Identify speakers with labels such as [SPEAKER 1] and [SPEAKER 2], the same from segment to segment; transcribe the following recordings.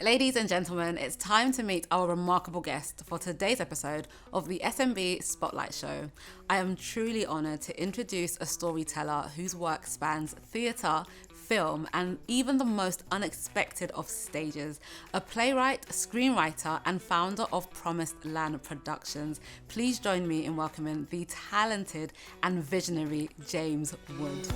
[SPEAKER 1] Ladies and gentlemen, it's time to meet our remarkable guest for today's episode of the SMB Spotlight Show. I am truly honoured to introduce a storyteller whose work spans theatre, film, and even the most unexpected of stages. A playwright, screenwriter, and founder of Promised Land Productions. Please join me in welcoming the talented and visionary James Wood.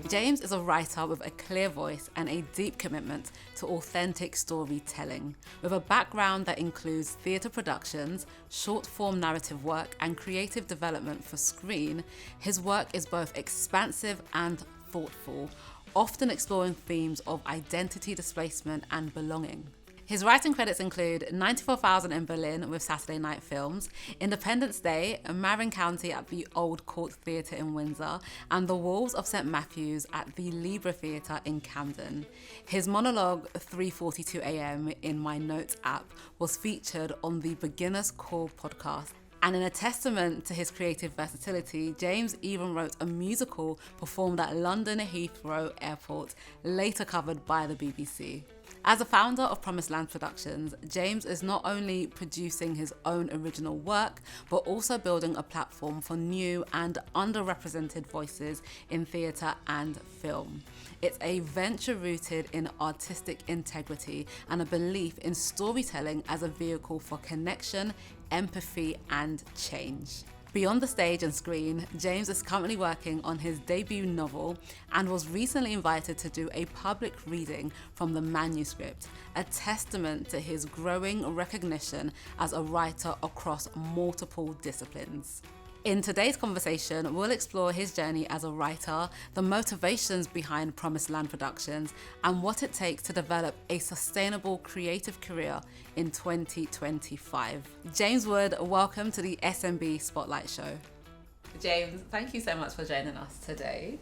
[SPEAKER 1] James is a writer with a clear voice and a deep commitment to authentic storytelling. With a background that includes theatre productions, short-form narrative work, and creative development for screen, his work is both expansive and thoughtful, often exploring themes of identity displacement and belonging. His writing credits include 94,000 in Berlin with Saturday Night Films, Independence Day, Marin County at the Old Court Theatre in Windsor, and The Wolves of St. Matthews at the Libra Theatre in Camden. His monologue, 3:42 a.m. in my notes app, was featured on the Beginner's Call podcast. And in a testament to his creative versatility, James even wrote a musical performed at London Heathrow Airport, later covered by the BBC. As a founder of Promised Land Productions, James is not only producing his own original work, but also building a platform for new and underrepresented voices in theatre and film. It's a venture rooted in artistic integrity and a belief in storytelling as a vehicle for connection, empathy, and change. Beyond the stage and screen, James is currently working on his debut novel and was recently invited to do a public reading from the manuscript, a testament to his growing recognition as a writer across multiple disciplines. In today's conversation, we'll explore his journey as a writer, the motivations behind Promised Land Productions, and what it takes to develop a sustainable creative career in 2025. James Wood, welcome to the SMB Spotlight Show. James, thank you so much for joining us today.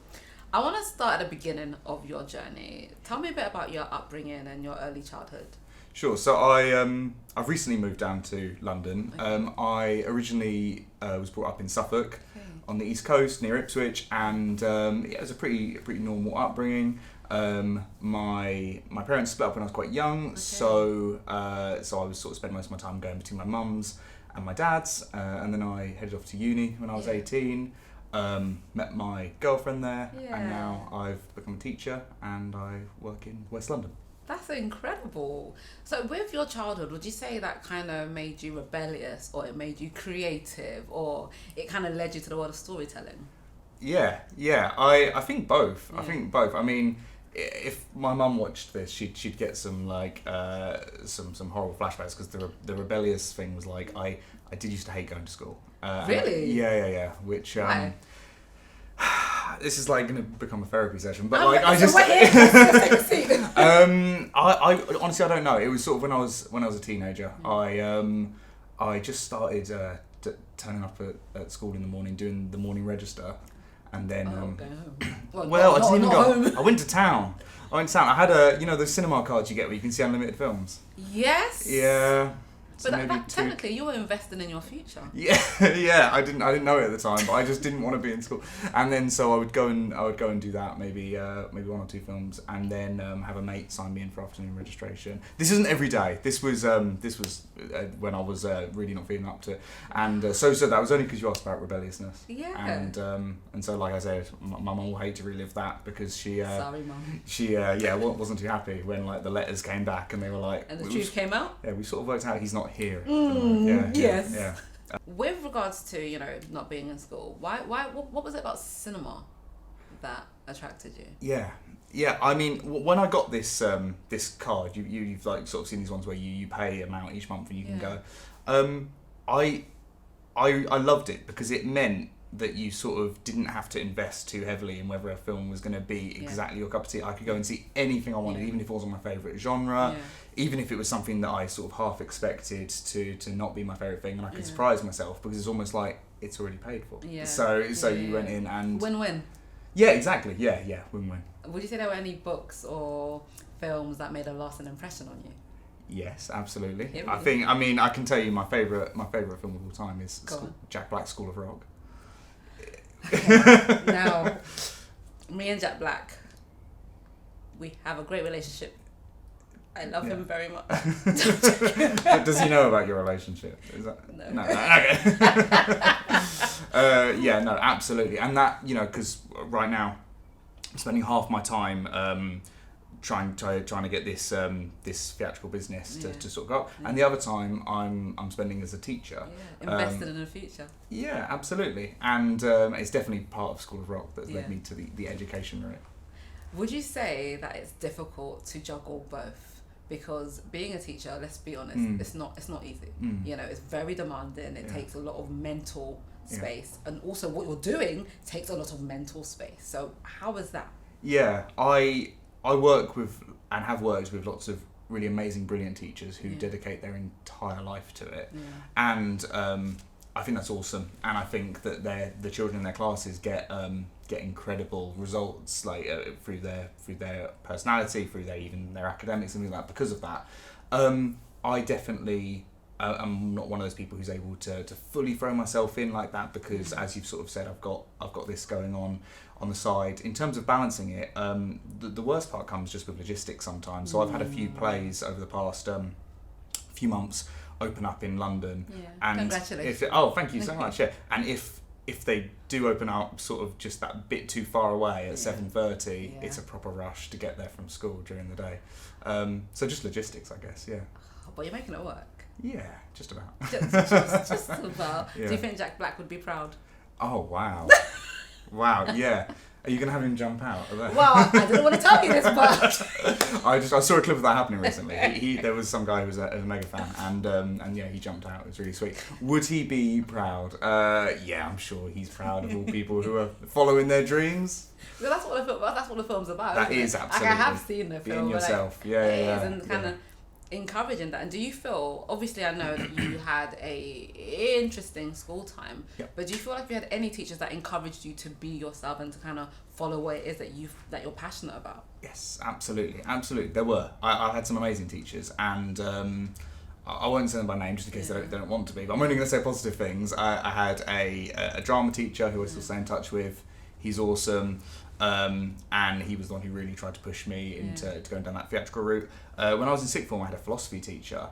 [SPEAKER 1] I want to start at the beginning of your journey. Tell me a bit about your upbringing and your early childhood.
[SPEAKER 2] Sure. So I've recently moved down to London.
[SPEAKER 1] Okay.
[SPEAKER 2] I originally was brought up in Suffolk, on the East Coast near Ipswich, and it was a pretty normal upbringing. My parents split up when I was quite young, so I was sort of spending most of my time going between my mum's and my dad's, and then I headed off to uni when I was 18. Met my girlfriend there, and now I've become a teacher and I work in West London.
[SPEAKER 1] That's incredible. So with your childhood, would you say that kind of made you rebellious, or it made you creative, or it kind of led you to the world of storytelling?
[SPEAKER 2] Yeah. I think both.
[SPEAKER 1] Yeah.
[SPEAKER 2] I think both. I mean, if my mum watched this, she'd get some some horrible flashbacks, because the rebellious thing was like I did used to hate going to school.
[SPEAKER 1] Really?
[SPEAKER 2] Yeah. Which
[SPEAKER 1] Why?
[SPEAKER 2] this is like going to become a therapy session, but
[SPEAKER 1] I
[SPEAKER 2] honestly I don't know. It was sort of when I was a teenager. I just started turning up at school in the morning, doing the morning register, and then I didn't even go. I went to town. I had the cinema cards you get where you can see unlimited films.
[SPEAKER 1] Yes.
[SPEAKER 2] Yeah. So
[SPEAKER 1] but that technically you were investing in your future.
[SPEAKER 2] Yeah. I didn't know it at the time, but I just didn't want to be in school. And then so I would go and do that, maybe one or two films, and then have a mate sign me in for afternoon registration. This isn't every day. This was when I was really not feeling up to it. And so that was only because you asked about rebelliousness.
[SPEAKER 1] Yeah.
[SPEAKER 2] And so like I said, my mum will hate to relive that, because she
[SPEAKER 1] Sorry, Mum.
[SPEAKER 2] She wasn't too happy when like the letters came back and they were like,
[SPEAKER 1] And the truth came out?
[SPEAKER 2] Yeah, we sort of worked out he's not here.
[SPEAKER 1] Yes.
[SPEAKER 2] Yeah.
[SPEAKER 1] With regards to, not being in school, what was it about cinema that attracted you?
[SPEAKER 2] Yeah. I mean, when I got this card, you've like sort of seen these ones where you pay amount each month and you can go. I loved it because it meant that you sort of didn't have to invest too heavily in whether a film was going to be exactly your cup of tea. I could go and see anything I wanted, even if it wasn't my favourite genre, even if it was something that I sort of half expected to not be my favourite thing, and I could surprise myself, because it's almost like it's already paid for. So you went in and...
[SPEAKER 1] Win-win.
[SPEAKER 2] Yeah, exactly. Yeah, win-win.
[SPEAKER 1] Would you say there were any books or films that made a lasting impression on you?
[SPEAKER 2] Yes, absolutely.
[SPEAKER 1] Really?
[SPEAKER 2] I can tell you my favourite film of all time is Jack Black's School of Rock.
[SPEAKER 1] Now, Me and Jack Black, we have a great relationship. I love him very much.
[SPEAKER 2] Does he know about your relationship? Is that no? Okay. Yeah, no, absolutely, and that, you know, because right now I'm spending half my time trying to get this this theatrical business to sort of go up, and the other time I'm spending as a teacher.
[SPEAKER 1] Invested in the future.
[SPEAKER 2] Yeah, absolutely, and it's definitely part of School of Rock that's led me to the education route.
[SPEAKER 1] Would you say that it's difficult to juggle both? Because being a teacher, let's be honest, it's not easy. You know, it's very demanding. It takes a lot of mental space, and also what you're doing takes a lot of mental space. So how is that? Yeah,
[SPEAKER 2] I work with and have worked with lots of really amazing, brilliant teachers who dedicate their entire life to it, and I think that's awesome. And I think that the children in their classes get incredible results, like through their personality, through their academics and things like that. Because of that, I definitely I'm not one of those people who's able to fully throw myself in like that, because as you've sort of said, I've got this going on the side. In terms of balancing it, the worst part comes just with logistics sometimes. So I've had a few plays over the past few months open up in London, and
[SPEAKER 1] congratulations.
[SPEAKER 2] Thank you so much. Yeah, and if they do open up sort of just that bit too far away at 7:30, it's a proper rush to get there from school during the day. So just logistics, I guess. Yeah.
[SPEAKER 1] But you're making it work.
[SPEAKER 2] Yeah, just about.
[SPEAKER 1] just about.
[SPEAKER 2] Yeah.
[SPEAKER 1] Do you think Jack Black would be proud?
[SPEAKER 2] Oh wow, wow, yeah. Are you gonna have him jump out of there?
[SPEAKER 1] Well, I didn't want to tell you this, but
[SPEAKER 2] I saw a clip of that happening recently. There was some guy who was a mega fan, and yeah, he jumped out. It was really sweet. Would he be proud? Yeah, I'm sure he's proud of all people who are following their dreams.
[SPEAKER 1] Well, that's what the film's about.
[SPEAKER 2] That is absolutely.
[SPEAKER 1] Like, I have seen the film.
[SPEAKER 2] Being yourself.
[SPEAKER 1] Like, yeah. And kind of encouraging that. And do you feel, obviously I know that you had a interesting school time, but do you feel like you had any teachers that encouraged you to be yourself and to kind of follow what it is that you're passionate about?
[SPEAKER 2] Yes, absolutely. There were. I had some amazing teachers, and I won't say them by name just in case they don't want to be, but I'm only going to say positive things. I had a drama teacher who I still stay in touch with. He's awesome. And he was the one who really tried to push me into going down that theatrical route. When I was in sixth form, I had a philosophy teacher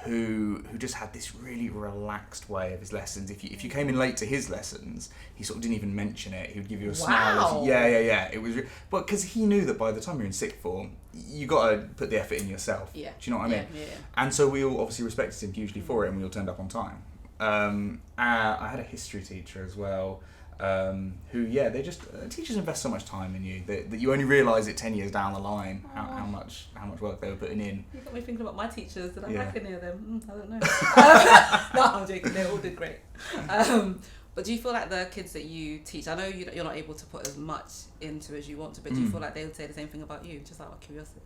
[SPEAKER 2] who just had this really relaxed way of his lessons. If you came in late to his lessons, he sort of didn't even mention it. He would give you a smile. Yeah. It was, but because he knew that by the time you're in sixth form, you got to put the effort in yourself. Yeah. Do you know what I mean? Yeah. And so we all obviously respected him hugely for it, and we all turned up on time. I had a history teacher as well. Who they just teachers invest so much time in you that you only realise it 10 years down the line how much work they were putting in.
[SPEAKER 1] You got me thinking about my teachers. Did I reckon near them? I don't know. No, I'm joking. They all did great. But do you feel like the kids that you teach, I know you're not able to put as much into as you want to, but do you feel like they would say the same thing about you, just out of curiosity?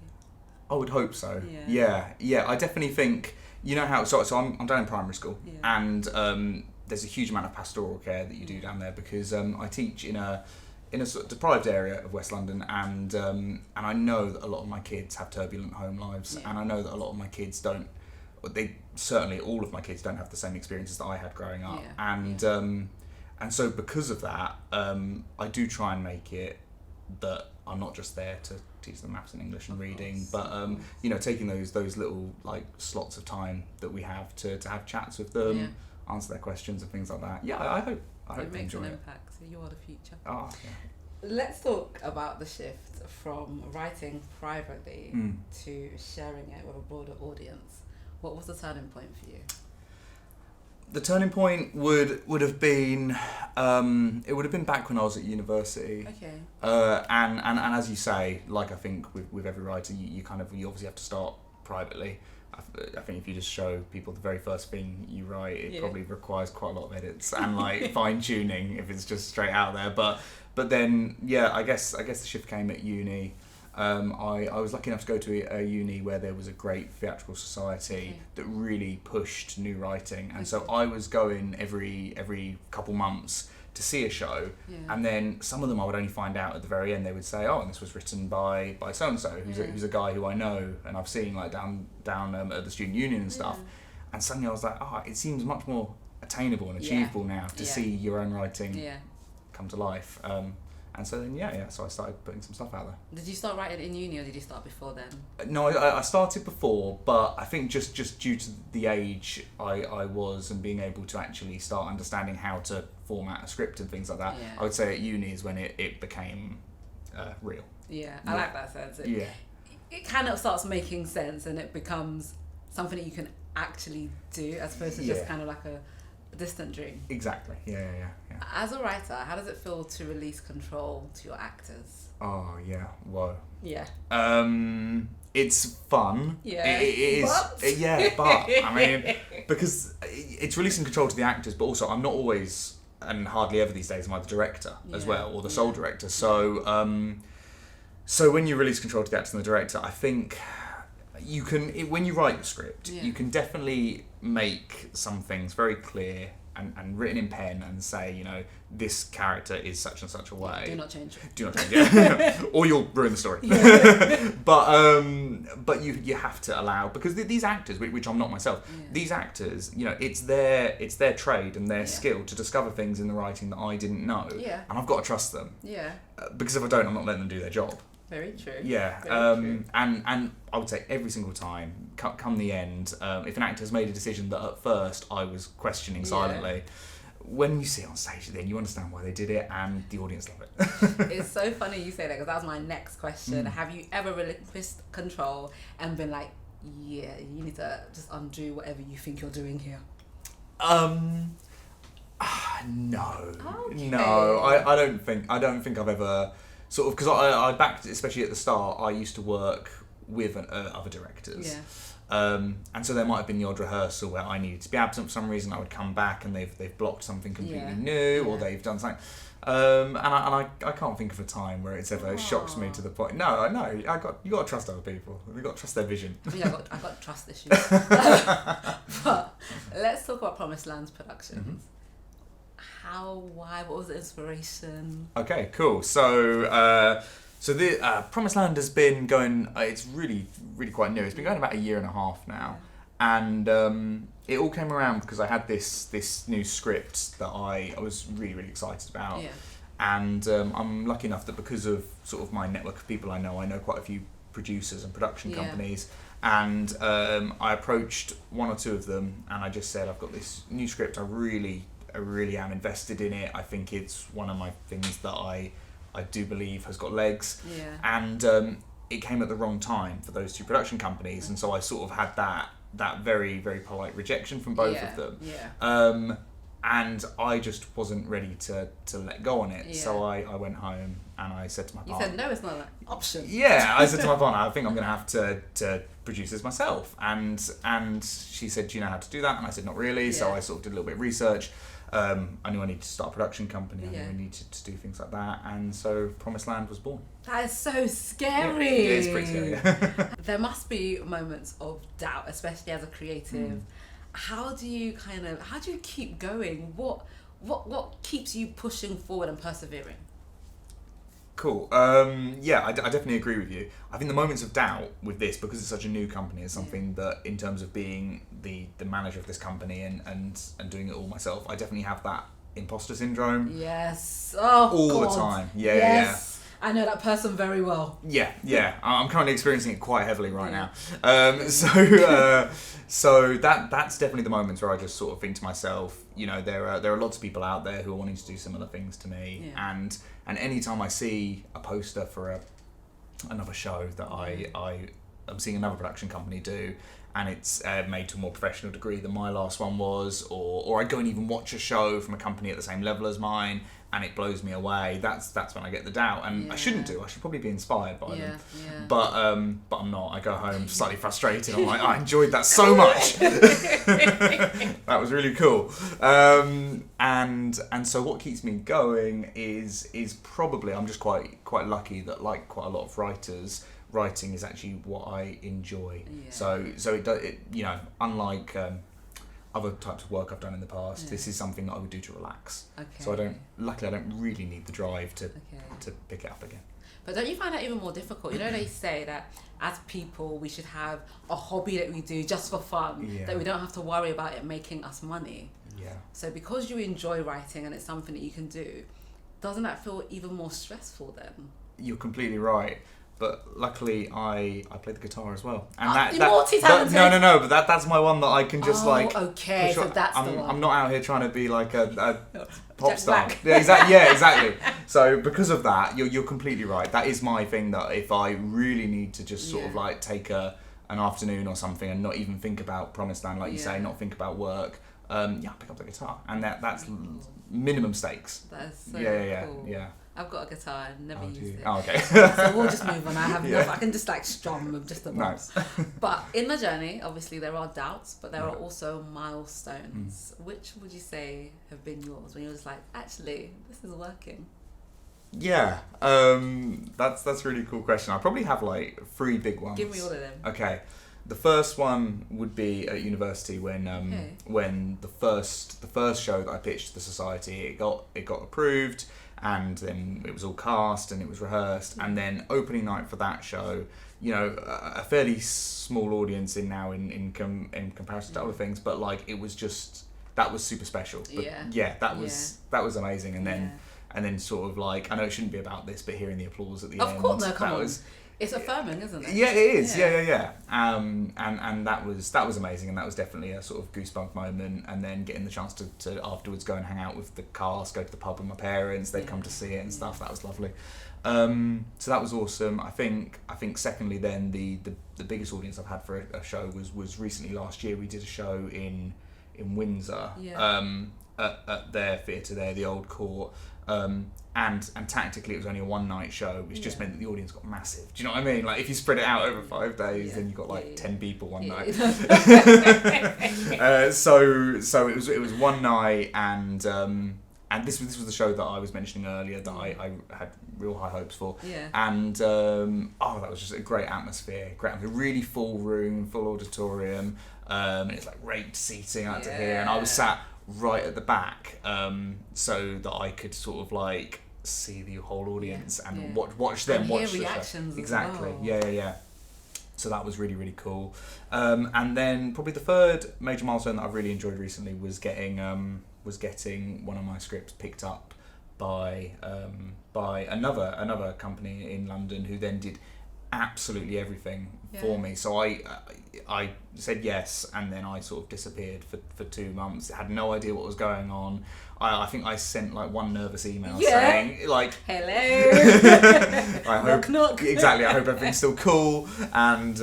[SPEAKER 2] I would hope so. Yeah. I definitely think, you know how, so I'm down in primary school, and there's a huge amount of pastoral care that you do down there, because I teach in a sort of deprived area of West London, and I know that a lot of my kids have turbulent home lives, and I know that a lot of my kids don't. Certainly all of my kids don't have the same experiences that I had growing up, and so because of that, I do try and make it that I'm not just there to teach them maths and English and reading, but taking those little like slots of time that we have to have chats with them. Answer their questions and things like that. Yeah, I hope they enjoy it.
[SPEAKER 1] Makes an impact. So you are the future.
[SPEAKER 2] Oh, yeah.
[SPEAKER 1] Let's talk about the shift from writing privately to sharing it with a broader audience. What was the turning point for you?
[SPEAKER 2] The turning point would have been it would have been back when I was at university.
[SPEAKER 1] Okay.
[SPEAKER 2] And as you say, like I think with every writer, you obviously have to start privately. I think if you just show people the very first thing you write, it probably requires quite a lot of edits and like fine tuning if it's just straight out there. But then I guess the shift came at uni. I was lucky enough to go to a uni where there was a great theatrical society that really pushed new writing, and so I was going every couple months to see a show, and then some of them I would only find out at the very end. They would say, "Oh, and this was written by so and so, who's a guy who I know and I've seen like down at the student union and stuff." And suddenly I was like, "Oh, it seems much more attainable and achievable now to see your own writing come to life." And so then, so I started putting some stuff out there.
[SPEAKER 1] Did you start writing in uni or did you start before then?
[SPEAKER 2] No, I started before, but I think just due to the age I was and being able to actually start understanding how to format a script and things like that, I would say at uni is when it became real.
[SPEAKER 1] Yeah, I like that sense. It kind of starts making sense and it becomes something that you can actually do as opposed to just kind of like a distant dream.
[SPEAKER 2] Exactly. Yeah.
[SPEAKER 1] As a writer, how does it feel to release control to your actors?
[SPEAKER 2] Oh yeah, whoa.
[SPEAKER 1] Yeah.
[SPEAKER 2] It's fun.
[SPEAKER 1] Yeah.
[SPEAKER 2] It is. But I mean, because it's releasing control to the actors, but also I'm not always, and hardly ever these days, am I the director as well, or the sole director. So, so when you release control to the actors and the director, I think you can, when you write your script, you can definitely make some things very clear and written in pen and say, you know, this character is such and such a way.
[SPEAKER 1] Do not change it.
[SPEAKER 2] Do not change it. Or you'll ruin the story. Yeah. But you have to allow, because these actors, which I'm not myself, these actors, you know, it's their trade and their skill to discover things in the writing that I didn't know. Yeah. And I've got to trust them. Yeah. Because if I don't, I'm not letting them do their job.
[SPEAKER 1] Very true.
[SPEAKER 2] Yeah.
[SPEAKER 1] Very true.
[SPEAKER 2] And I would say every single time, come the end, if an actor has made a decision that at first I was questioning silently, when you see it on stage, then you understand why they did it, and the audience love it.
[SPEAKER 1] It's so funny you say that, because that was my next question. Have you ever relinquished control and been like, yeah, you need to just undo whatever you think you're doing here?
[SPEAKER 2] No.
[SPEAKER 1] Okay.
[SPEAKER 2] No, I don't think I've ever sort of, because I backed, especially at the start, I used to work with other directors. Yeah. And so there might have been the odd rehearsal where I needed to be absent for some reason. I would come back and they've blocked something completely new, or they've done something. And I can't think of a time where it's ever shocks me to the point. No, you got to trust other people. You got to trust their vision.
[SPEAKER 1] I think I got trust issues. But let's talk about Promised Land's productions. Mm-hmm. How? Why? What was the inspiration?
[SPEAKER 2] Okay, cool. So the Promised Land has been going. It's really quite new. It's been going about a year and a half now, and it all came around because I had this new script that I was really excited about. Yeah. And I'm lucky enough that because of sort of my network of people I know quite a few producers and production companies, and I approached one or two of them, and I just said, I've got this new script. I really am invested in it. I think it's one of my things that I do believe has got legs. Yeah. And it came at the wrong time for those two production companies, and so I sort of had that very polite rejection from both of them. Yeah. And I just wasn't ready to let go on it. Yeah. So I went home and I said to my partner...
[SPEAKER 1] You said, no, it's not an option.
[SPEAKER 2] Yeah, I said to my partner, I think I'm going to have to produce this myself. And she said, do you know how to do that? And I said, not really. Yeah. So I sort of did a little bit of research. I knew I needed to start a production company. I knew I needed to do things like that. And so Promised Land was born.
[SPEAKER 1] That is so scary.
[SPEAKER 2] Yeah, it is pretty scary.
[SPEAKER 1] There must be moments of doubt, especially as a creative. How do you keep going? What keeps you pushing forward and persevering?
[SPEAKER 2] Cool. I definitely agree with you. I think the moments of doubt with this, because it's such a new company, is something that, in terms of being the manager of this company and doing it all myself, I definitely have that imposter syndrome. Yes. Oh, all God. The time. Yeah, yes.
[SPEAKER 1] I know that person very well.
[SPEAKER 2] Yeah. I'm currently experiencing it quite heavily right now. So that's definitely the moments where I just sort of think to myself, you know, there are lots of people out there who are wanting to do similar things to me, and anytime I see a poster for another show that I'm seeing another production company do, and it's made to a more professional degree than my last one was, or I go and even watch a show from a company at the same level as mine, and it blows me away, that's when I get the doubt. And I shouldn't do. I should probably be inspired by them. Yeah. But I'm not. I go home slightly frustrated. I'm like, I enjoyed that so much. That was really cool. And so what keeps me going is probably, I'm just quite lucky that, like quite a lot of writers, writing is actually what I enjoy. Yeah. So it you know, unlike other types of work I've done in the past, this is something that I would do to relax. Okay. So I don't really need the drive to pick it up again.
[SPEAKER 1] But don't you find that even more difficult? You know, they say that as people we should have a hobby that we do just for fun, that we don't have to worry about it making us money. Yeah. So because you enjoy writing and it's something that you can do, doesn't that feel even more stressful then?
[SPEAKER 2] You're completely right. But luckily, I play the guitar as well, and
[SPEAKER 1] you're multi-talented.
[SPEAKER 2] No, but that's my one that I can just
[SPEAKER 1] okay, so that's the one.
[SPEAKER 2] I'm not out here trying to be like a pop
[SPEAKER 1] Jack
[SPEAKER 2] star.
[SPEAKER 1] Black.
[SPEAKER 2] Yeah, exactly. So because of that, you're completely right. That is my thing. That if I really need to just sort of like take an afternoon or something and not even think about Promised Land, like you say, not think about work. I'll pick up the guitar, and that's minimum stakes.
[SPEAKER 1] That's so cool.
[SPEAKER 2] Yeah.
[SPEAKER 1] I've got a guitar and never used it.
[SPEAKER 2] Oh, okay.
[SPEAKER 1] So we'll just move on. I have enough. I can just like strum with just the knobs.
[SPEAKER 2] Nice.
[SPEAKER 1] But in the journey, obviously there are doubts, but there are also milestones. Which would you say have been yours when you're just like, actually, this is working?
[SPEAKER 2] Yeah, that's a really cool question. I probably have like 3 big ones.
[SPEAKER 1] Give me all of them.
[SPEAKER 2] Okay. The first one would be at university when the first show that I pitched to the society, it got approved, and then it was all cast and it was rehearsed, and then opening night for that show, you know, a fairly small audience in comparison to other things, but like it was just, that was super special. But that was amazing, and then sort of like, I know it shouldn't be about this, but hearing the applause at the end.
[SPEAKER 1] Of course, no, come on. It's affirming, isn't it?
[SPEAKER 2] Yeah, it is. Yeah. And that was amazing, and that was definitely a sort of goosebump moment. And then getting the chance to afterwards go and hang out with the cast, go to the pub with my parents. They'd come to see it and stuff. That was lovely. So that was awesome. I think secondly, then the biggest audience I've had for a show was recently last year. We did a show in Windsor, at their theatre there, the Old Court. And tactically it was only a one night show, which just meant that the audience got massive. Do you know what I mean? Like if you spread it out over 5 days, then you got like 10 people one night. So it was one night, and this was the show that I was mentioning earlier that I had real high hopes for. Yeah. And that was just a great atmosphere. Really full room, full auditorium. It's like raked seating out to here, and I was sat right at the back, so that I could sort of like see the whole audience and watch them and watch the reactions show. Exactly. Well. Yeah. So that was really, really cool. And then probably the third major milestone that I've really enjoyed recently was getting one of my scripts picked up by another company in London, who then did absolutely everything for me. So I said yes, and then I sort of disappeared for 2 months. Had no idea what was going on. I think I sent like one nervous email saying like, "Hello." I hope knock. Exactly. I hope everything's still cool, and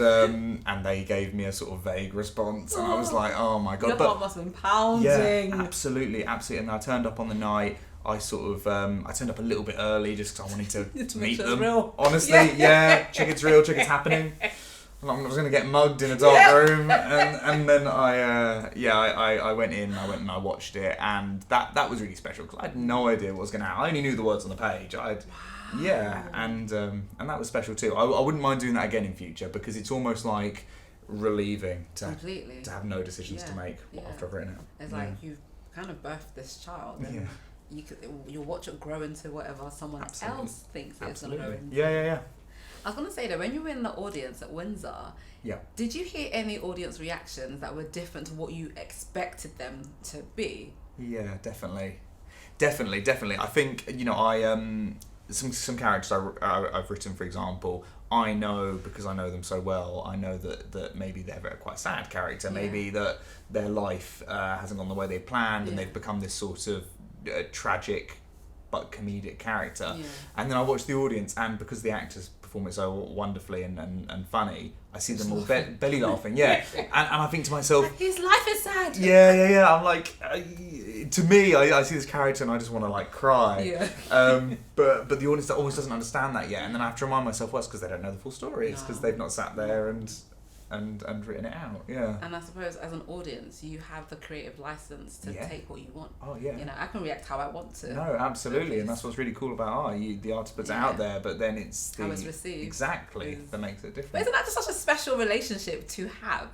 [SPEAKER 2] they gave me a sort of vague response, and I was like, "Oh my god!"
[SPEAKER 1] Your heart must have been pounding.
[SPEAKER 2] Yeah, absolutely. And I turned up on the night. I sort of I turned up a little bit early just because I wanted to meet them. Real. Honestly, check it's real, check it's happening. I was going to get mugged in a dark room, and then I went in and I watched it, and that was really special because I had no idea what was going to happen. I only knew the words on the page. And that was special too. I wouldn't mind doing that again in future, because it's almost like relieving to have no decisions to make after I've written it.
[SPEAKER 1] It's like you've kind of birthed this child. And you'll watch it grow into whatever someone else thinks it's going to grow into.
[SPEAKER 2] Yeah.
[SPEAKER 1] I was going to say that when you were in the audience at Windsor, did you hear any audience reactions that were different to what you expected them to be? Yeah,
[SPEAKER 2] definitely. I think, you know, I some characters I've written, for example, I know, because I know them so well, I know that maybe they're a quite sad character, maybe that their life hasn't gone the way they planned, and they've become this sort of tragic but comedic character. And then I watch the audience, and because the actors perform it so wonderfully and funny, I see them all belly laughing. And I think to myself,
[SPEAKER 1] his life is sad.
[SPEAKER 2] I'm like, to me, I see this character and I just want to like cry. But the audience almost doesn't understand that yet, and then I have to remind myself, well, it's because they don't know the full story. It's because they've not sat there and written it out.
[SPEAKER 1] And I suppose as an audience you have the creative license to take what you want. You know, I can react how I want to.
[SPEAKER 2] No, absolutely. And that's what's really cool about art. The artist puts it out there, but then it's
[SPEAKER 1] how it's received
[SPEAKER 2] that makes it different.
[SPEAKER 1] But isn't that just such a special relationship to have?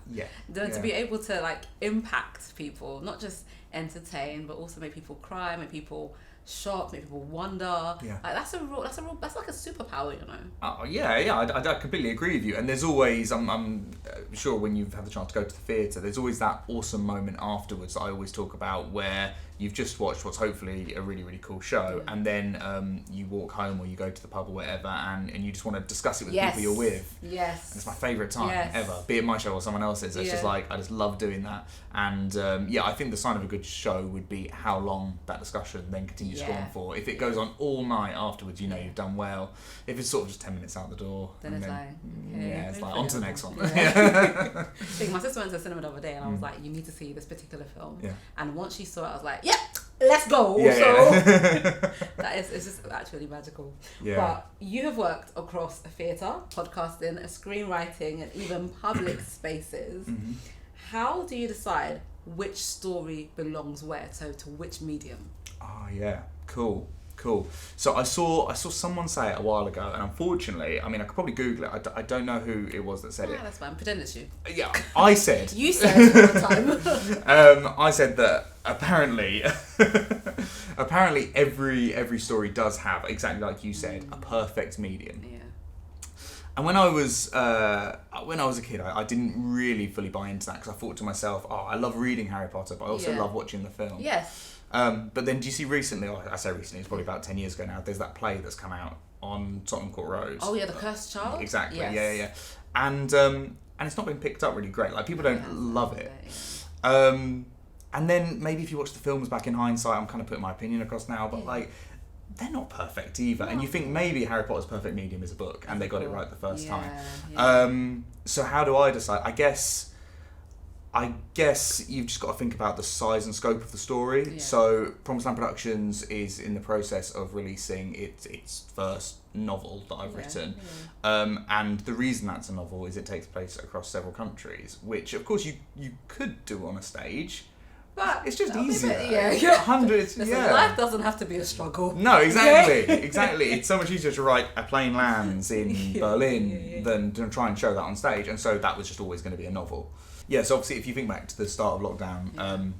[SPEAKER 1] To be able to like impact people, not just entertain, but also make people cry, make people shocked, make people wonder. Like that's like a superpower, you know.
[SPEAKER 2] I completely agree with you. And there's always, I'm sure when you've had the chance to go to the theatre, there's always that awesome moment afterwards that I always talk about, where you've just watched what's hopefully a really, really cool show, and then you walk home or you go to the pub or whatever, and you just want to discuss it with people you're with.
[SPEAKER 1] Yes.
[SPEAKER 2] And it's my favourite time ever, be it my show or someone else's. It's just like, I just love doing that. And I think the sign of a good show would be how long that discussion then continues to go on for. If it goes on all night afterwards, you know you've done well. If it's sort of just 10 minutes out the door,
[SPEAKER 1] then it's like,
[SPEAKER 2] it's like on to the next one.
[SPEAKER 1] I think my sister went to the cinema the other day, and I was like, you need to see this particular film.
[SPEAKER 2] Yeah.
[SPEAKER 1] And once she saw it, I was like, let's go. It's just actually magical.
[SPEAKER 2] Yeah.
[SPEAKER 1] But you have worked across theatre, podcasting, screenwriting, and even public spaces.
[SPEAKER 2] Mm-hmm.
[SPEAKER 1] How do you decide which story belongs where, so to which medium?
[SPEAKER 2] Oh yeah, cool. So I saw someone say it a while ago, and unfortunately, I mean, I could probably Google it. I don't know who it was that said it.
[SPEAKER 1] That's fine. Pretend it's you.
[SPEAKER 2] Yeah, I said.
[SPEAKER 1] You said all the
[SPEAKER 2] time. I said that apparently every story does have, exactly like you said, a perfect medium.
[SPEAKER 1] Yeah.
[SPEAKER 2] And when I was a kid, I didn't really fully buy into that, because I thought to myself, I love reading Harry Potter, but I also love watching the film.
[SPEAKER 1] Yes.
[SPEAKER 2] But then do you see recently, I say recently, it's probably about 10 years ago now, there's that play that's come out on Tottenham Court Road.
[SPEAKER 1] Oh yeah, The Cursed Child?
[SPEAKER 2] Exactly,
[SPEAKER 1] yes.
[SPEAKER 2] yeah. And it's not been picked up really great, like people don't love it. And then maybe if you watch the films back in hindsight, I'm kind of putting my opinion across now, but like, they're not perfect either. No. And you think maybe Harry Potter's perfect medium is a book, and they got it right the first time. Yeah. So how do I decide? I guess you've just got to think about the size and scope of the story. Yeah. So Promised Land Productions is in the process of releasing its first novel that I've written. Yeah. And the reason that's a novel is it takes place across several countries, which of course you could do on a stage. But it's just easier. Hundreds.
[SPEAKER 1] Life doesn't have to be a struggle.
[SPEAKER 2] No, exactly. It's so much easier to write A Plane Lands in Berlin than to try and show that on stage. And so that was just always going to be a novel. Yeah, so obviously if you think back to the start of lockdown,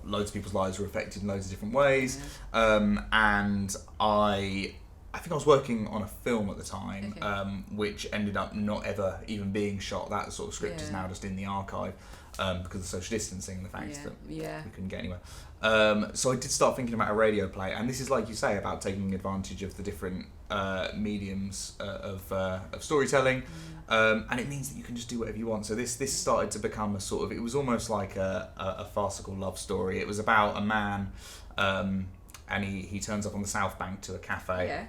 [SPEAKER 2] loads of people's lives were affected in loads of different ways. And I think I was working on a film at the time, which ended up not ever even being shot. That sort of script is now just in the archive. Because of social distancing and the fact that we couldn't get anywhere. So I did start thinking about a radio play, and this is like you say about taking advantage of the different mediums of storytelling, and it means that you can just do whatever you want. So this started to become a sort of, it was almost like a farcical love story. It was about a man, and he turns up on the South Bank to a cafe,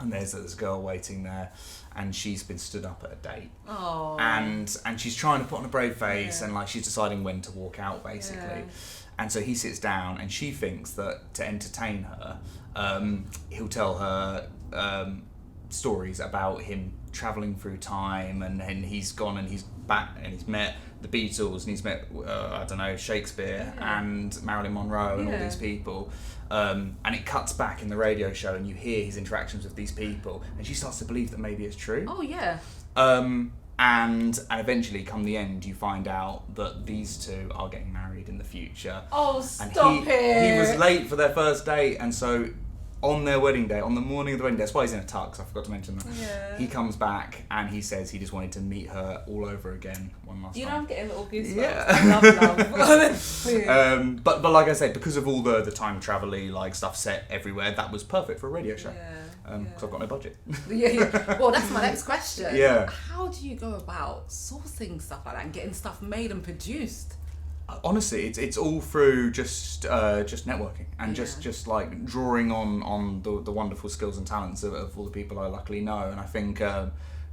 [SPEAKER 2] and there's a girl waiting there, and she's been stood up at a date. Oh. And she's trying to put on a brave face, and like she's deciding when to walk out basically. Yeah. And so he sits down, and she thinks that to entertain her, he'll tell her stories about him travelling through time, and he's gone and he's back and he's met the Beatles, and he's met Shakespeare and Marilyn Monroe and all these people. And it cuts back in the radio show, and you hear his interactions with these people, and she starts to believe that maybe it's true.
[SPEAKER 1] Oh yeah.
[SPEAKER 2] And eventually, come the end, you find out that these two are getting married in the future.
[SPEAKER 1] Oh, stop it!
[SPEAKER 2] He was late for their first date, and so on their wedding day, on the morning of the wedding day, that's why he's in a tux, I forgot to mention that. Yeah. He comes back and he says he just wanted to meet her all over again one last time.
[SPEAKER 1] You know, I'm getting little goosebumps. Yeah. I love honestly.
[SPEAKER 2] But like I said, because of all the time travel-y like stuff set everywhere, that was perfect for a radio show. Because I've got no budget.
[SPEAKER 1] Well, that's my next question.
[SPEAKER 2] Yeah.
[SPEAKER 1] How do you go about sourcing stuff like that and getting stuff made and produced?
[SPEAKER 2] Honestly, it's all through just networking and just like drawing on the wonderful skills and talents of all the people I luckily know. And I think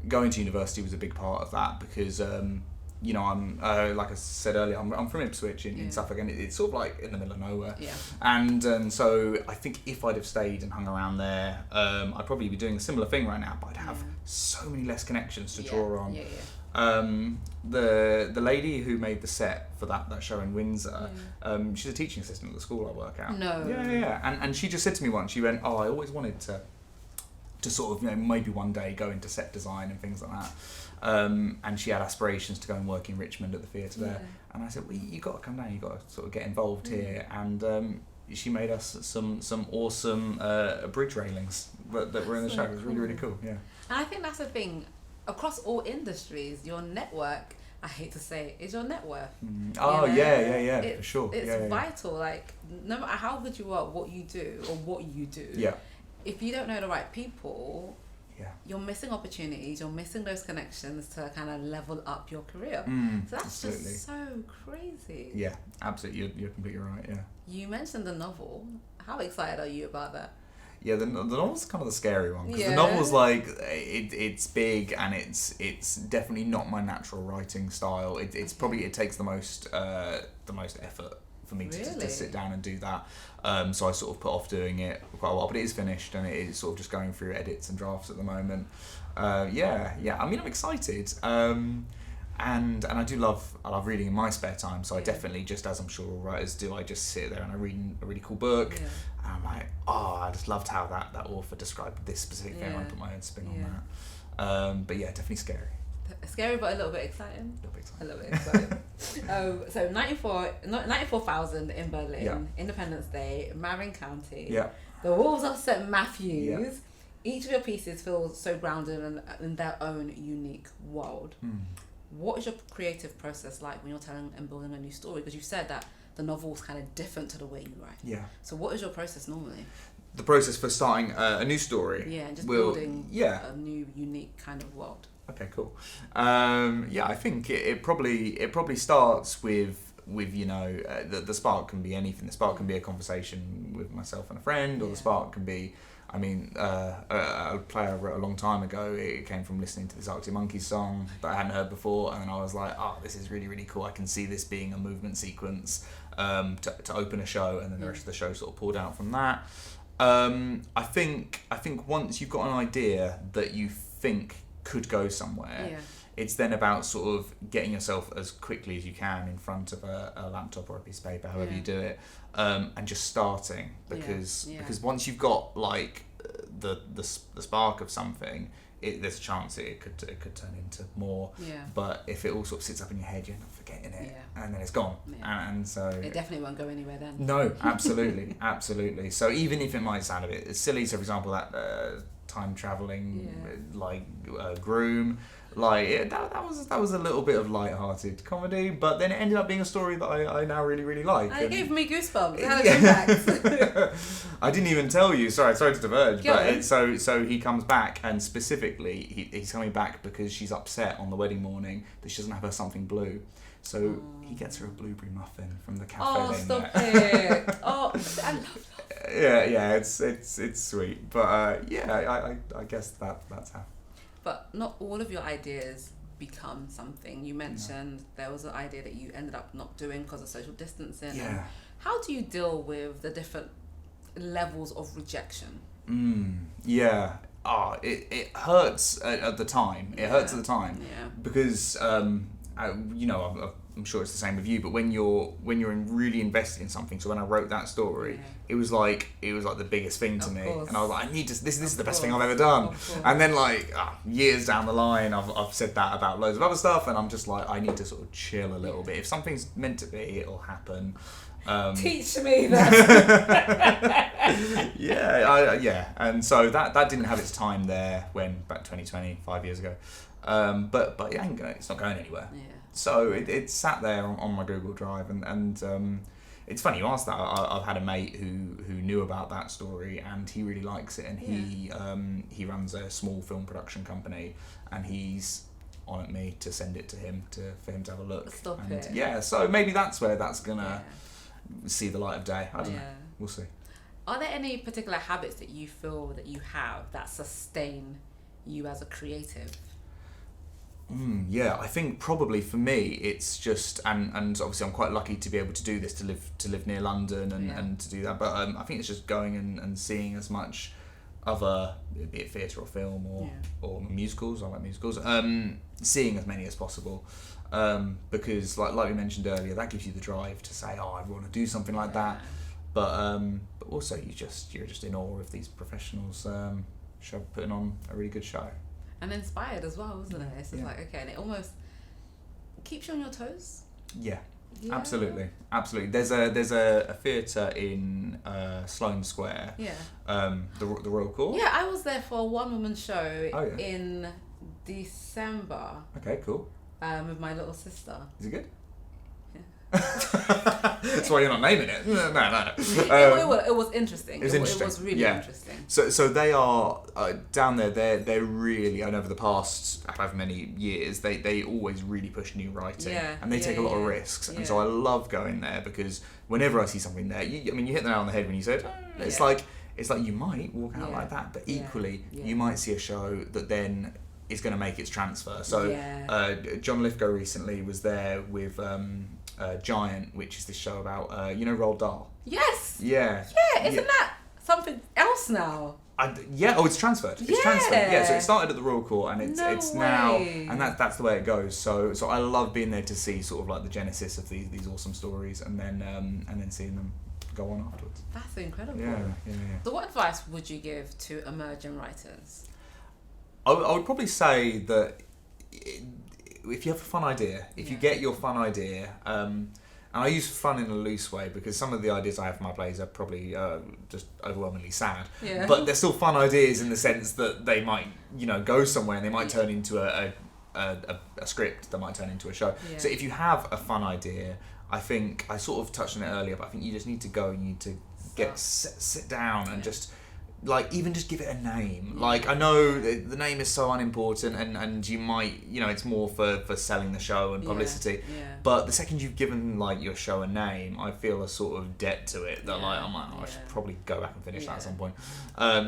[SPEAKER 2] going to university was a big part of that, because I'm like I said earlier, I'm from Ipswich in Suffolk, and it's sort of like in the middle of nowhere. Yeah. And so I think if I'd have stayed and hung around there, I'd probably be doing a similar thing right now, but I'd have so many less connections to draw on. The lady who made the set for that show in Windsor, she's a teaching assistant at the school I work at.
[SPEAKER 1] No.
[SPEAKER 2] Yeah. And she just said to me once, she went, I always wanted to sort of, maybe one day go into set design and things like that. And she had aspirations to go and work in Richmond at the theatre there. And I said, well, you got to come down, you got to sort of get involved here. And she made us some awesome bridge railings that were in the show. It was really, really cool. Yeah.
[SPEAKER 1] And I think that's the thing. Across all industries, your network I hate to say it, is your net worth.
[SPEAKER 2] Oh,
[SPEAKER 1] You know?
[SPEAKER 2] for sure.
[SPEAKER 1] It's vital. Like, no matter how good you are, what you do, if you don't know the right people, you're missing opportunities, you're missing those connections to kind of level up your career. So that's
[SPEAKER 2] absolutely.
[SPEAKER 1] just so crazy.
[SPEAKER 2] Yeah, absolutely. You're completely right, yeah.
[SPEAKER 1] You mentioned the novel. How excited are you about that?
[SPEAKER 2] Yeah, the novel's kind of the scary one, because the novel's like, it's big, and it's definitely not my natural writing style. It's probably, it takes the most effort for me to sit down and do that. So I sort of put off doing it for quite a while, but it is finished, and it is sort of just going through edits and drafts at the moment. I mean, I'm excited. And I love reading in my spare time, so I definitely, just as I'm sure all writers do, I just sit there and I read a really cool book, and I'm like, I just loved how that author described this specific thing, and I put my own spin on that. But yeah, definitely scary.
[SPEAKER 1] Scary, but a little bit exciting. A little bit exciting. So 94,000 in Berlin, Independence Day, Marin County, the Wolves of St. Matthews. Each of your pieces feels so grounded in their own unique world. What is your creative process like when you're telling and building a new story? Because you said that the novel's kind of different to the way you write. Yeah. So what is your process normally?
[SPEAKER 2] The process for starting a new story?
[SPEAKER 1] Yeah, and just building a new, unique kind of world.
[SPEAKER 2] Okay, cool. I think it probably starts with the spark can be anything. The spark can be a conversation with myself and a friend, or the spark can be, a play I wrote a long time ago. It came from listening to this Arctic Monkeys song that I hadn't heard before, and then I was like, this is really, really cool. I can see this being a movement sequence to open a show, and then the rest of the show sort of poured out from that. I think once you've got an idea that you think could go somewhere, it's then about sort of getting yourself as quickly as you can in front of a laptop or a piece of paper, however you do it, and just starting, because once you've got like the spark of something, there's a chance it could turn into more. But if it all sort of sits up in your head, you're not forgetting it, and then it's gone, and so
[SPEAKER 1] it definitely won't go anywhere then.
[SPEAKER 2] No, absolutely. Absolutely. So even if it might sound a bit silly, so for example that time traveling groom, like that was a little bit of light-hearted comedy, but then it ended up being a story that I now really, really like.
[SPEAKER 1] It gave me goosebumps. It had an impact.
[SPEAKER 2] I didn't even tell you. Sorry to diverge. So he comes back, and specifically he's coming back because she's upset on the wedding morning that she doesn't have her something blue. So he gets her a blueberry muffin from the cafe.
[SPEAKER 1] Stop it! I love that.
[SPEAKER 2] Yeah, it's sweet, but I guess that's how.
[SPEAKER 1] But not all of your ideas become something. You mentioned there was an idea that you ended up not doing because of social distancing.
[SPEAKER 2] Yeah.
[SPEAKER 1] How do you deal with the different levels of rejection?
[SPEAKER 2] It hurts at the time. It hurts at the time. Yeah. Because I'm sure it's the same with you, but when you're really invested in something, so when I wrote that story, it was like the biggest thing to me, and I was like, I need to. This is the best thing I've ever done. And then years down the line, I've said that about loads of other stuff, and I'm just like, I need to sort of chill a little bit. If something's meant to be, it'll happen.
[SPEAKER 1] Teach me that.
[SPEAKER 2] And so that didn't have its time there when back 2020, 5 years ago. But it's not going anywhere. Yeah. So it sat there on my Google Drive, and it's funny you asked that. I've had a mate who knew about that story, and he really likes it, and he runs a small film production company, and he's on at me to send it to him for him to have a look.
[SPEAKER 1] Stop it.
[SPEAKER 2] Yeah, so maybe that's where that's gonna see the light of day. I don't know. We'll see.
[SPEAKER 1] Are there any particular habits that you feel that you have that sustain you as a creative?
[SPEAKER 2] I think probably for me it's just, and obviously I'm quite lucky to be able to do this, to live near London and to do that, but I think it's just going and seeing as much other, be it theatre or film or musicals. I like musicals. Seeing as many as possible, because like we mentioned earlier, that gives you the drive to say, I want to do something like that, but also you're just in awe of these professionals putting on a really good show.
[SPEAKER 1] And inspired as well, isn't it? It's just like, okay, and it almost keeps you on your toes.
[SPEAKER 2] Yeah. Absolutely. There's a theatre in Sloane Square. Yeah. The Royal Court.
[SPEAKER 1] Yeah, I was there for a one-woman show in December.
[SPEAKER 2] Okay, cool.
[SPEAKER 1] with my little sister.
[SPEAKER 2] Is it good?
[SPEAKER 1] Yeah.
[SPEAKER 2] That's why you're not naming it. No.
[SPEAKER 1] It was interesting.
[SPEAKER 2] It was really
[SPEAKER 1] interesting.
[SPEAKER 2] So they are down there. They're really, and over the past however many years, they always really push new writing, and they take a lot of risks. And so I love going there because whenever I see something there, you hit the nail on the head when you said it's like you might walk out like that, but equally you might see a show that then is going to make its transfer. So John Lithgow recently was there with Giant, which is this show about Roald Dahl.
[SPEAKER 1] Yes.
[SPEAKER 2] Yeah.
[SPEAKER 1] Yeah. Isn't that something else now?
[SPEAKER 2] It's transferred. It's transferred. Yeah, so it started at the Royal Court and it's now, and that's the way it goes. So I love being there to see sort of like the genesis of these awesome stories and then seeing them go on afterwards.
[SPEAKER 1] That's incredible.
[SPEAKER 2] Yeah.
[SPEAKER 1] So what advice would you give to emerging writers?
[SPEAKER 2] I would probably say that if you have a fun idea, if you get your fun idea, and I use fun in a loose way because some of the ideas I have for my plays are probably just overwhelmingly sad, but they're still fun ideas in the sense that they might go somewhere and they might turn into a script that might turn into a show. So if you have a fun idea, I think I sort of touched on it earlier, but I think you just need to go and you need to sit down and just even just give it a name. Like, I know the name is so unimportant and you might, it's more for selling the show and publicity. But the second you've given your show a name, I feel a sort of debt to it that I should probably go back and finish that at some point.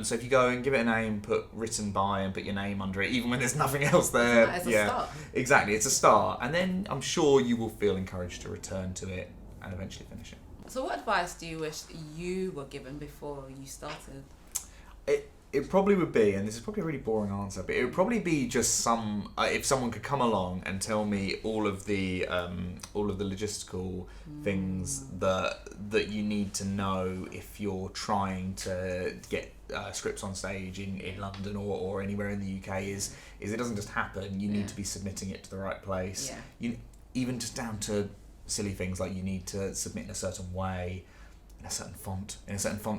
[SPEAKER 2] So if you go and give it a name, put written by and put your name under it, even when there's nothing else there.
[SPEAKER 1] It's a start.
[SPEAKER 2] Exactly, it's a start. And then I'm sure you will feel encouraged to return to it and eventually finish it.
[SPEAKER 1] So what advice do you wish you were given before you started?
[SPEAKER 2] It probably would be, and this is probably a really boring answer, but it would probably be just if someone could come along and tell me all of the logistical things that you need to know if you're trying to get scripts on stage in London or anywhere in the UK is it doesn't just happen. You need to be submitting it to the right place. Even just down to silly things like you need to submit in a certain way, in a certain font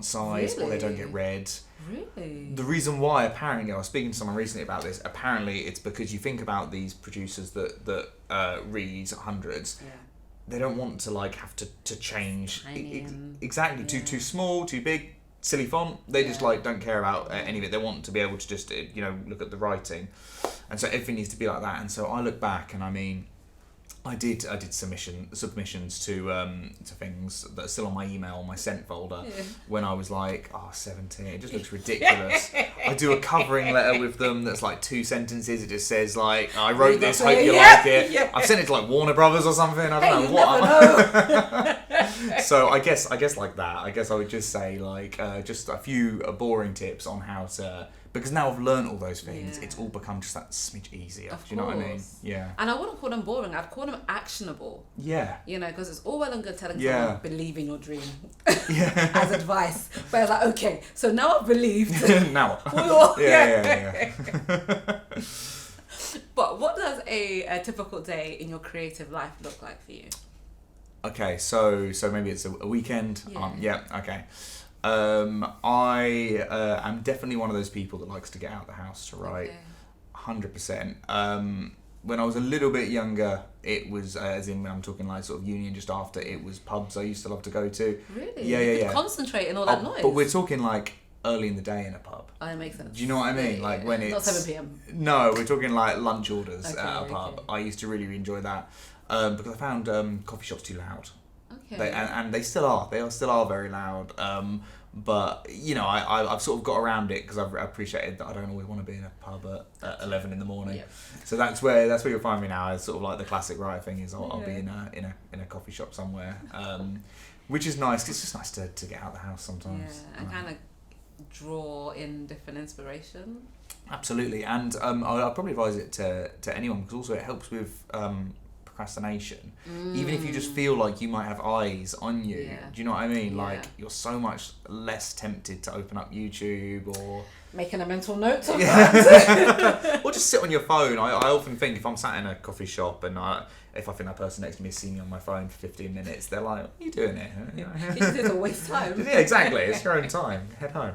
[SPEAKER 2] size, or they don't get read.
[SPEAKER 1] Really?
[SPEAKER 2] The reason why, apparently, I was speaking to someone recently about this, apparently it's because you think about these producers that read hundreds, they don't want to have to change exactly too small, too big, silly font. They just don't care about any of it. They want to be able to just look at the writing, and so everything needs to be like that. And so I look back and I did submissions to things that are still on my email, my sent folder, when I was 17. It just looks ridiculous. I do a covering letter with them that's 2 sentences. It just says I wrote this, hope you like it. I've sent it to Warner Brothers or something. I don't know what. So I guess like that. I guess I would just say just a few boring tips on how to. Because now I've learned all those things, it's all become just that smidge easier. Do you know what I mean? Yeah.
[SPEAKER 1] And I wouldn't call them boring. I'd call them actionable. Yeah. Because it's all well and good telling someone believe in your dream as advice. But it's okay, so now I've believed.
[SPEAKER 2] Now. Yeah.
[SPEAKER 1] But what does a typical day in your creative life look like for you?
[SPEAKER 2] Okay, so maybe it's a weekend. Okay. I am definitely one of those people that likes to get out of the house to write. 100%. When I was a little bit younger, it was, as in when I'm talking sort of uni and just after, it was pubs I used to love to go to.
[SPEAKER 1] Really? Yeah. Concentrate in all that noise.
[SPEAKER 2] But we're talking early in the day in a pub.
[SPEAKER 1] Oh, that makes sense.
[SPEAKER 2] Do you know what I mean? When it's...
[SPEAKER 1] Not 7 p.m.
[SPEAKER 2] No, we're talking lunch orders at a pub. I used to really enjoy that because I found coffee shops too loud. Okay. And they still are. They still are very loud. But I've sort of got around it because I've appreciated that I don't always want to be in a pub at 11 in the morning. So that's where you'll find me now. It's sort of the classic writer thing is I'll be in a coffee shop somewhere, which is nice. It's just nice to get out of the house sometimes. Yeah,
[SPEAKER 1] and kind of draw in different inspiration.
[SPEAKER 2] Absolutely, and I'll probably advise it to anyone because also it helps with procrastination. Even if you just feel like you might have eyes on you, do you know what I mean? You're so much less tempted to open up YouTube or
[SPEAKER 1] making a mental note of that.
[SPEAKER 2] Or just sit on your phone. I often think if I'm sat in a coffee shop and if I think that person next to me has seen me on my phone for 15 minutes, they're like, what are you doing here?
[SPEAKER 1] It's a waste of time.
[SPEAKER 2] Yeah, exactly. It's your own time. Head home.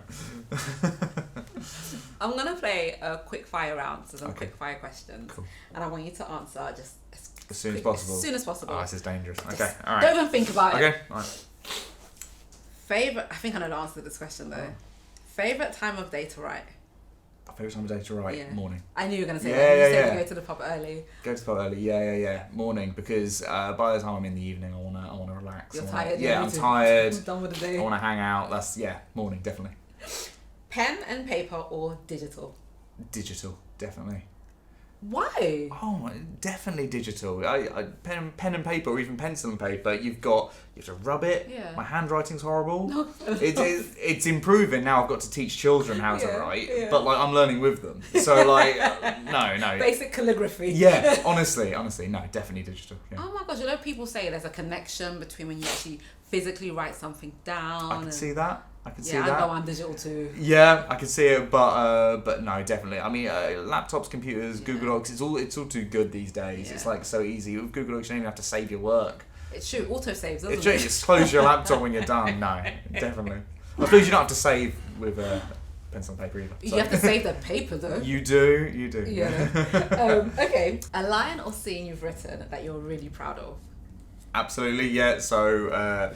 [SPEAKER 1] I'm going to play a quick fire round, so some quick fire questions.
[SPEAKER 2] Cool.
[SPEAKER 1] And I want you to answer just
[SPEAKER 2] as soon as possible.
[SPEAKER 1] As soon as possible.
[SPEAKER 2] Oh, this is dangerous. Okay, all right.
[SPEAKER 1] Don't even think about it.
[SPEAKER 2] Okay, all right.
[SPEAKER 1] Favourite, I think I know the answer to this question though. Favourite time of day to write?
[SPEAKER 2] My favourite time of day to write? Morning.
[SPEAKER 1] I knew you were going to say that. You said
[SPEAKER 2] yeah.
[SPEAKER 1] go to the pub early.
[SPEAKER 2] Go to the pub early, yeah. Morning, because by the time I'm in the evening, I wanna relax.
[SPEAKER 1] You're tired.
[SPEAKER 2] Yeah, I'm tired.
[SPEAKER 1] I'm done with the day.
[SPEAKER 2] I wanna hang out. Morning, definitely.
[SPEAKER 1] Pen and paper or digital?
[SPEAKER 2] Digital, definitely.
[SPEAKER 1] Why?
[SPEAKER 2] Oh, definitely digital. I pen and paper, or even pencil and paper. You have to rub it.
[SPEAKER 1] Yeah.
[SPEAKER 2] My handwriting's horrible.
[SPEAKER 1] No.
[SPEAKER 2] It's improving now. I've got to teach children how to write, but like I'm learning with them. So like, no.
[SPEAKER 1] Basic calligraphy.
[SPEAKER 2] Yeah, honestly, no, definitely digital. Yeah.
[SPEAKER 1] Oh my gosh, people say there's a connection between when you actually physically write something down.
[SPEAKER 2] I can see that. I can see
[SPEAKER 1] that.
[SPEAKER 2] that.
[SPEAKER 1] I go on digital too.
[SPEAKER 2] Yeah, I can see it, but no, definitely. I mean, laptops, computers, Google Docs, it's all too good these days. Yeah. It's like so easy. With Google Docs, you don't even have to save your work.
[SPEAKER 1] It's true, auto saves, doesn't
[SPEAKER 2] it? Just close your laptop when you're done. No, definitely. I suppose you don't have to save with pencil and paper either. So.
[SPEAKER 1] You have to save the paper though.
[SPEAKER 2] You do.
[SPEAKER 1] Yeah. Okay. A line or scene you've written that you're really proud of?
[SPEAKER 2] Absolutely, yeah. So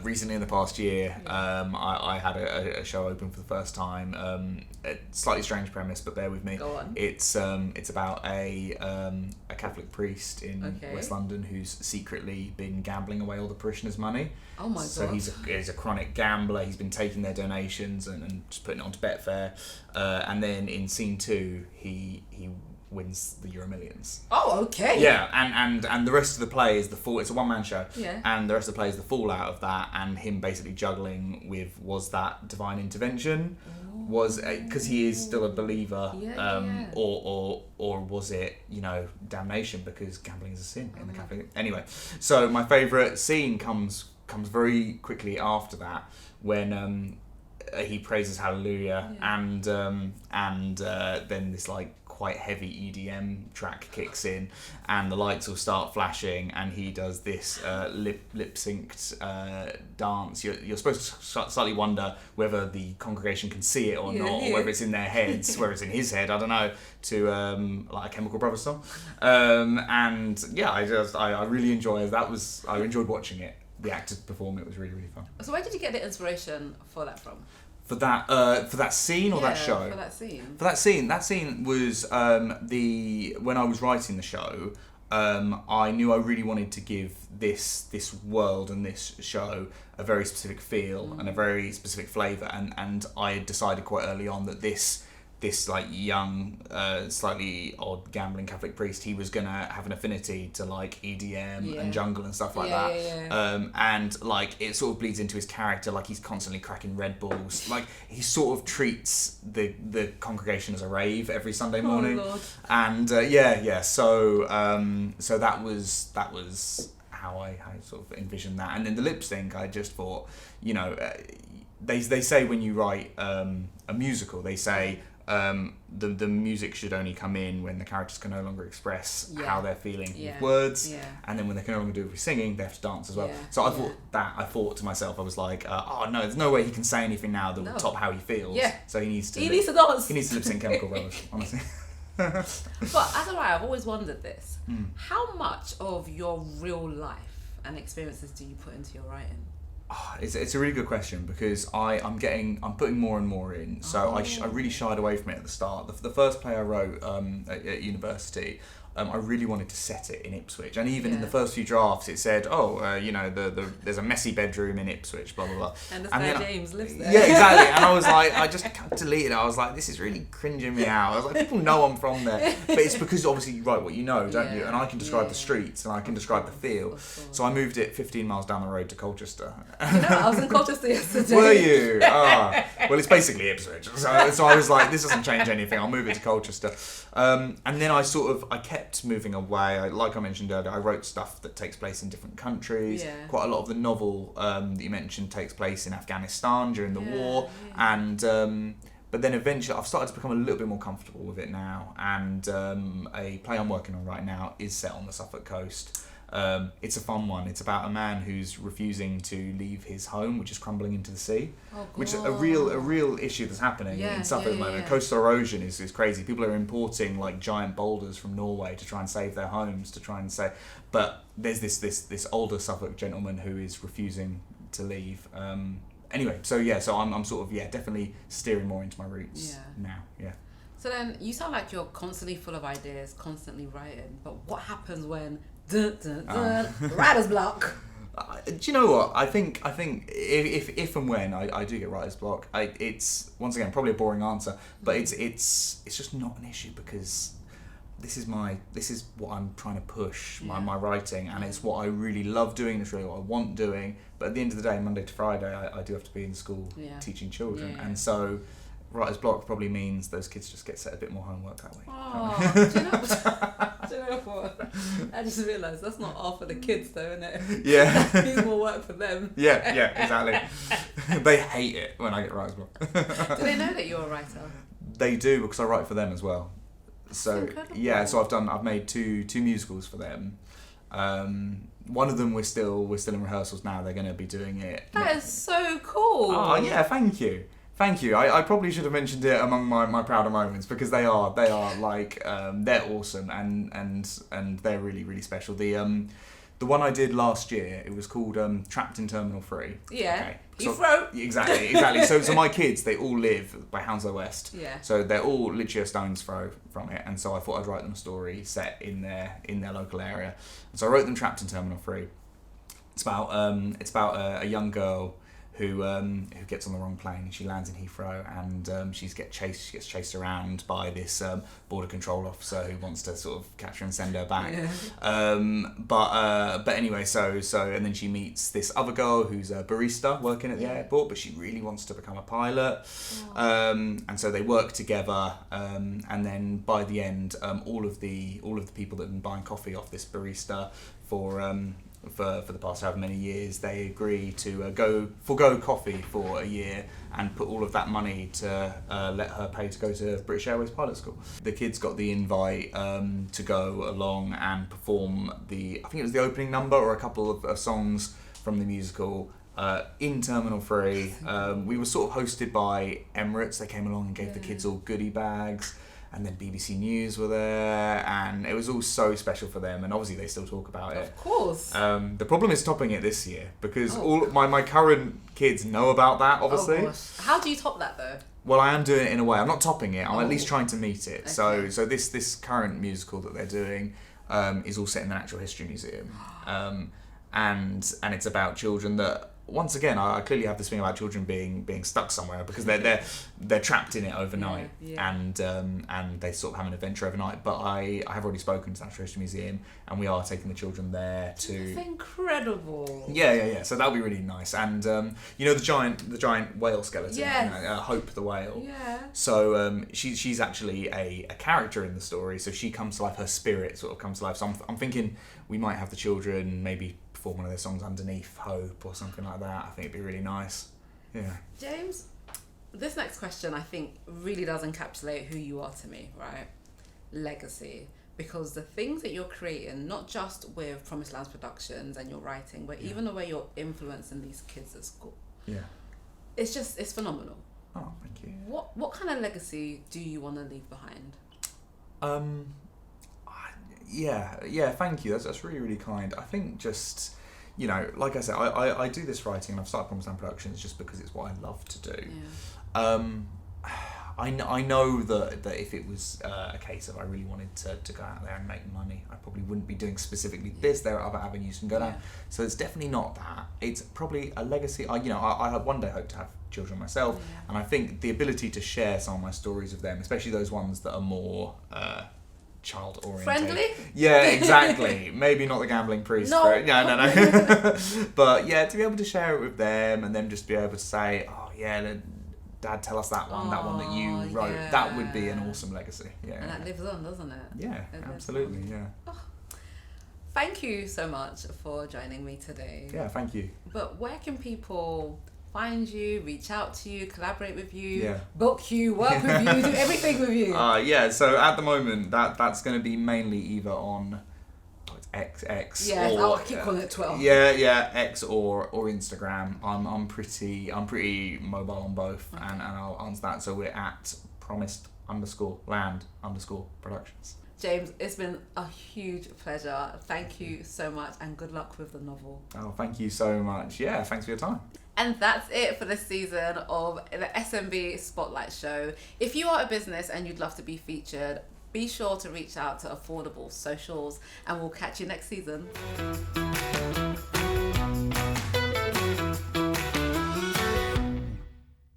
[SPEAKER 2] recently in the past year, I had a show open for the first time. A slightly strange premise, but bear with me.
[SPEAKER 1] Go on.
[SPEAKER 2] It's about a Catholic priest in West London who's secretly been gambling away all the parishioners' money.
[SPEAKER 1] Oh my god!
[SPEAKER 2] So he's a chronic gambler. He's been taking their donations and just putting it onto Betfair. And then in scene 2, he wins the Euro Millions.
[SPEAKER 1] Oh, okay.
[SPEAKER 2] Yeah, and the rest of the play is it's a one-man show.
[SPEAKER 1] Yeah.
[SPEAKER 2] And the rest of the play is the fallout of that and him basically juggling with, was that divine intervention? Was because he is still a believer, or was it damnation because gambling is a sin in the Catholic? Anyway, so my favourite scene comes very quickly after that when he praises Hallelujah and then this like quite heavy EDM track kicks in and the lights will start flashing and he does this lip synced dance. You're supposed to slightly wonder whether the congregation can see it or not, or whether it's in their heads, whether it's in his head, I don't know, to like a Chemical Brothers song. And yeah, I really enjoy it. I enjoyed watching it. The actors perform it was really, really fun.
[SPEAKER 1] So where did you get the inspiration for that from?
[SPEAKER 2] For that scene or that show?
[SPEAKER 1] For that scene.
[SPEAKER 2] For that scene. That scene was when I was writing the show, I knew I really wanted to give this world and this show a very specific feel and a very specific flavour, and I had decided quite early on that this like young, slightly odd gambling Catholic priest, he was gonna have an affinity to like EDM and jungle and stuff like that. And like it sort of bleeds into his character, like he's constantly cracking Red Bulls. Like he sort of treats the congregation as a rave every Sunday morning.
[SPEAKER 1] Oh, Lord.
[SPEAKER 2] And so that was how I sort of envisioned that. And then the lip sync, I just thought, they say when you write a musical, they say the music should only come in when the characters can no longer express how they're feeling with words, and then when they can no longer do it with singing, they have to dance as well. So I thought to myself, I was like, oh no, there's no way he can say anything now that will top how he feels. So he needs to
[SPEAKER 1] dance.
[SPEAKER 2] He needs to lip sync Chemical Brothers, honestly.
[SPEAKER 1] But as a writer, I've always wondered this: how much of your real life and experiences do you put into your writing?
[SPEAKER 2] It's a really good question because I'm putting more and more in. So I really shied away from it at the start. The first play I wrote at university, I really wanted to set it in Ipswich, and even in the first few drafts it said, there's a messy bedroom in Ipswich, blah blah blah.
[SPEAKER 1] And then James lives there.
[SPEAKER 2] Yeah, exactly. And I was like, I just deleted it. I was like, this is really cringing me out. I was like, people know I'm from there, but it's because obviously you write what you know, don't you? And I can describe the streets and I can describe the feel. So I moved it 15 miles down the road to Colchester.
[SPEAKER 1] I was in Colchester yesterday.
[SPEAKER 2] Were you? Well, it's basically Ipswich. So I was like, this doesn't change anything. I'll move it to Colchester. And then I kept moving away. Like I mentioned earlier, I wrote stuff that takes place in different countries. Quite a lot of the novel that you mentioned takes place in Afghanistan during the war. And but then eventually I've started to become a little bit more comfortable with it now. And a play I'm working on right now is set on the Suffolk coast. It's a fun one. It's about a man who's refusing to leave his home, which is crumbling into the sea, which is a real issue that's happening in Suffolk at the moment. Coastal erosion is crazy. People are importing like giant boulders from Norway to try and save their homes, but there's this older Suffolk gentleman who is refusing to leave. Anyway, so I'm sort of definitely steering more into my roots now. Yeah.
[SPEAKER 1] So then you sound like you're constantly full of ideas, constantly writing. But what happens when writer's block?
[SPEAKER 2] Do you know what? I think if and when I do get writer's block, it's once again probably a boring answer, but it's just not an issue because this is what I'm trying to push my writing, and it's what I really love doing. It's really what I want doing. But at the end of the day, Monday to Friday, I do have to be in school teaching children, and so writer's block probably means those kids just get set a bit more homework that way.
[SPEAKER 1] Oh, do you know what? I just realised that's not all for the kids though, isn't it?
[SPEAKER 2] Yeah.
[SPEAKER 1] That needs more work for them.
[SPEAKER 2] Yeah, exactly. They hate it when I get writer's block.
[SPEAKER 1] Do they know that you're a writer?
[SPEAKER 2] They do, because I write for them as well. So
[SPEAKER 1] incredible.
[SPEAKER 2] so I've made two musicals for them. One of them we're still in rehearsals now. They're going to be doing it.
[SPEAKER 1] That is so cool.
[SPEAKER 2] Oh yeah, thank you. I probably should have mentioned it among my prouder moments, because they are like they're awesome and they're really, really special. The one I did last year, it was called Trapped in Terminal 3.
[SPEAKER 1] Yeah.
[SPEAKER 2] Okay.
[SPEAKER 1] Heathrow.
[SPEAKER 2] Exactly. So my kids, they all live by Hounslow West.
[SPEAKER 1] Yeah.
[SPEAKER 2] So they're all literally a stone's throw from it, and so I thought I'd write them a story set in their local area. And so I wrote them Trapped in Terminal 3. It's about a young girl who gets on the wrong plane. She lands in Heathrow, and she gets chased around by this border control officer who wants to sort of catch her and send her back. Yeah. But anyway, so and then she meets this other girl who's a barista working at the airport, but she really wants to become a pilot. And so they work together, and then by the end, all of the people that have been buying coffee off this barista for the past however many years, they agree to forgo coffee for a year and put all of that money to let her pay to go to British Airways pilot school. The kids got the invite to go along and perform I think it was the opening number or a couple of songs from the musical in Terminal 3. We were sort of hosted by Emirates. They came along and gave the kids all goodie bags. And then BBC News were there, and it was all so special for them, and obviously they still talk about it.
[SPEAKER 1] Of course.
[SPEAKER 2] The problem is topping it this year, because all my current kids know about that, obviously.
[SPEAKER 1] Oh gosh. How do you top that though?
[SPEAKER 2] Well, I am doing it in a way. I'm not topping it. I'm at least trying to meet it. Okay. So this current musical that they're doing is all set in the Natural History Museum, and it's about children that. Once again, I clearly have this thing about children being stuck somewhere, because they're trapped in it overnight, and they sort of have an adventure overnight. But I have already spoken to the Natural History Museum, and we are taking the children there to.
[SPEAKER 1] That's incredible.
[SPEAKER 2] Yeah. So that'll be really nice, and the giant whale skeleton, Hope the whale.
[SPEAKER 1] Yeah.
[SPEAKER 2] So she's actually a character in the story. So she comes to life. Her spirit sort of comes to life. So I'm thinking we might have the children maybe perform one of their songs underneath Hope or something like that. I think it'd be really nice. Yeah.
[SPEAKER 1] James, this next question I think really does encapsulate who you are to me, right? Legacy. Because the things that you're creating, not just with Promised Lands Productions and your writing, but even the way you're influencing these kids at school.
[SPEAKER 2] Yeah.
[SPEAKER 1] It's phenomenal.
[SPEAKER 2] Oh, thank you.
[SPEAKER 1] What kind of legacy do you want to leave behind?
[SPEAKER 2] Yeah, thank you. That's really, really kind. I think just, like I said, I do this writing, and I've started Promised Land Productions just because it's what I love to do. Yeah. I know that if it was a case of I really wanted to go out there and make money, I probably wouldn't be doing specifically this. There are other avenues you can go down. So it's definitely not that. It's probably a legacy. I one day hope to have children myself, and I think the ability to share some of my stories with them, especially those ones that are more child-oriented.
[SPEAKER 1] Friendly?
[SPEAKER 2] Yeah, exactly. Maybe not the gambling priest.
[SPEAKER 1] No.
[SPEAKER 2] No. But yeah, to be able to share it with them, and then just be able to say, Dad, tell us that one that you wrote. Yeah. That would be an awesome legacy. Yeah.
[SPEAKER 1] And that lives on, doesn't it?
[SPEAKER 2] Yeah, absolutely. Yeah.
[SPEAKER 1] Oh, thank you so much for joining me today.
[SPEAKER 2] Yeah, thank you.
[SPEAKER 1] But where can people find you, reach out to you, collaborate with you, book you, work with you, do everything with you?
[SPEAKER 2] So at the moment that's going to be mainly either on X.
[SPEAKER 1] Yes,
[SPEAKER 2] or,
[SPEAKER 1] I keep calling it Twitter.
[SPEAKER 2] Yeah, X or Instagram. I'm pretty mobile on both,
[SPEAKER 1] Okay.
[SPEAKER 2] and I'll answer that. So we're at promised_land_productions.
[SPEAKER 1] James, it's been a huge pleasure. Thank you so much, and good luck with the novel.
[SPEAKER 2] Oh, thank you so much. Yeah, thanks for your time.
[SPEAKER 1] And that's it for this season of the SMB Spotlight Show. If you are a business and you'd love to be featured, be sure to reach out to Affordable Socials, and we'll catch you next season.